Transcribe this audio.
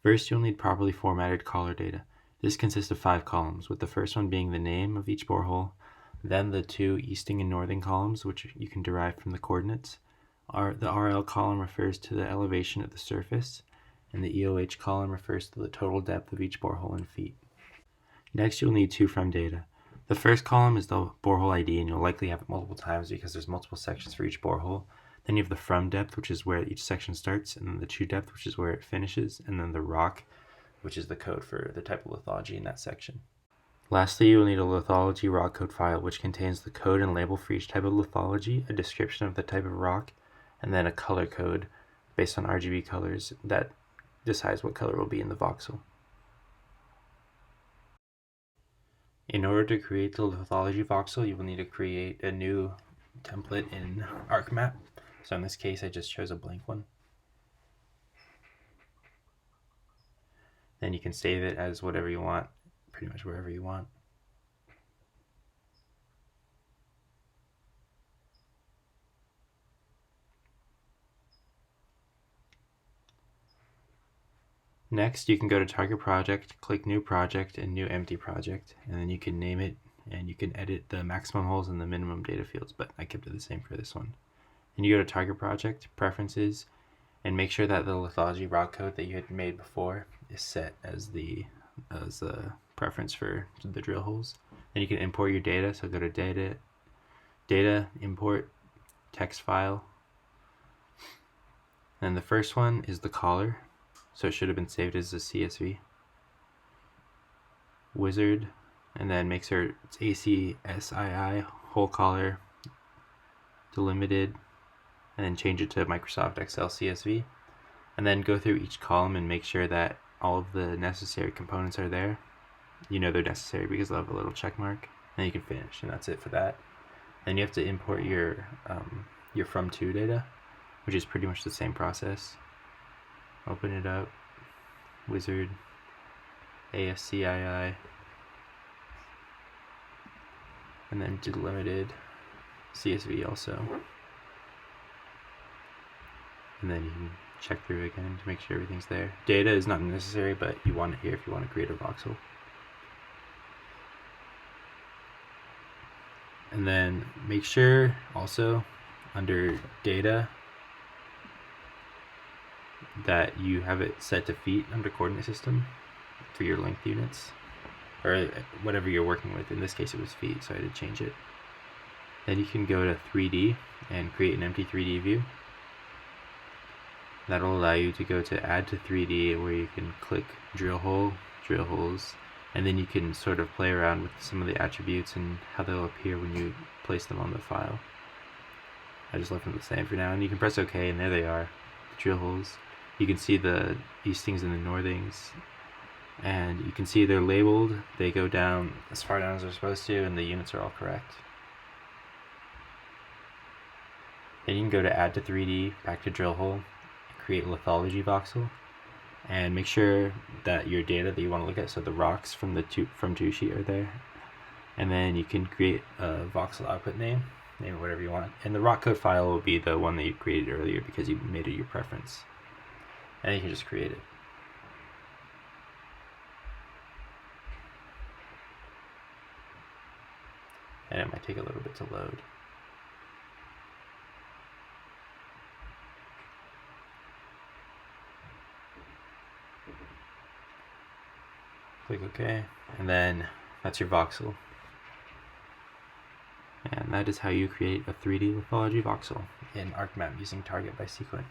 First, you'll need properly formatted collar data. This consists of 5 columns, with the first one being the name of each borehole, then the 2 easting and northing columns, which you can derive from the coordinates. The RL column refers to the elevation of the surface, and the EOH column refers to the total depth of each borehole in feet. Next, you'll need 2 from data. The first column is the borehole ID, and you'll likely have it multiple times because there's multiple sections for each borehole. Then you have the from depth, which is where each section starts, and then the to depth, which is where it finishes, and then the rock, which is the code for the type of lithology in that section. Lastly, you will need a lithology rock code file, which contains the code and label for each type of lithology, a description of the type of rock, and then a color code based on RGB colors that decides what color will be in the voxel. In order to create the Lithology Voxel, you will need to create a new template in ArcMap. So in this case, I just chose a blank one. Then you can save it as whatever you want, pretty much wherever you want. Next, you can go to Target Project, click New Project and New Empty Project, and then you can name it, and you can edit the maximum holes and the minimum data fields, but I kept it the same for this one. Then you go to Target Project, Preferences, and make sure that the lithology rock code that you had made before is set as the preference for the drill holes. Then you can import your data, so go to Data, Import, Text File. And the first one is the collar. So it should have been saved as a CSV. Wizard, and then make sure it's ACSII, whole collar, delimited, and then change it to Microsoft Excel CSV. And then go through each column and make sure that all of the necessary components are there. You know they're necessary because they'll have a little check mark. And you can finish, and that's it for that. Then you have to import your from to data, which is pretty much the same process. Open it up, Wizard, ASCII, and then delimited CSV also. And then you can check through again to make sure everything's there. Data is not necessary, but you want it here if you want to create a voxel. And then make sure also under data that you have it set to feet under coordinate system for your length units, or whatever you're working with. In this case it was feet, so I had to change it. Then you can go to 3D and create an empty 3D view. That'll allow you to go to add to 3D, where you can click drill hole, drill holes, and then you can sort of play around with some of the attributes and how they'll appear when you place them on the file. I just left them the same for now, and you can press OK, and there they are, the drill holes. You can see the eastings and the northings, and you can see they're labeled. They go down as far down as they're supposed to, and the units are all correct. Then you can go to add to 3D, back to drill hole, create Lithology Voxel, and make sure that your data that you want to look at, so the rocks from the from to sheet are there. And then you can create a voxel output name it whatever you want, and the rock code file will be the one that you created earlier because you made it your preference. And you can just create it. And it might take a little bit to load. Click OK, and then that's your voxel. And that is how you create a 3D lithology voxel in ArcMap using Target by Seequent.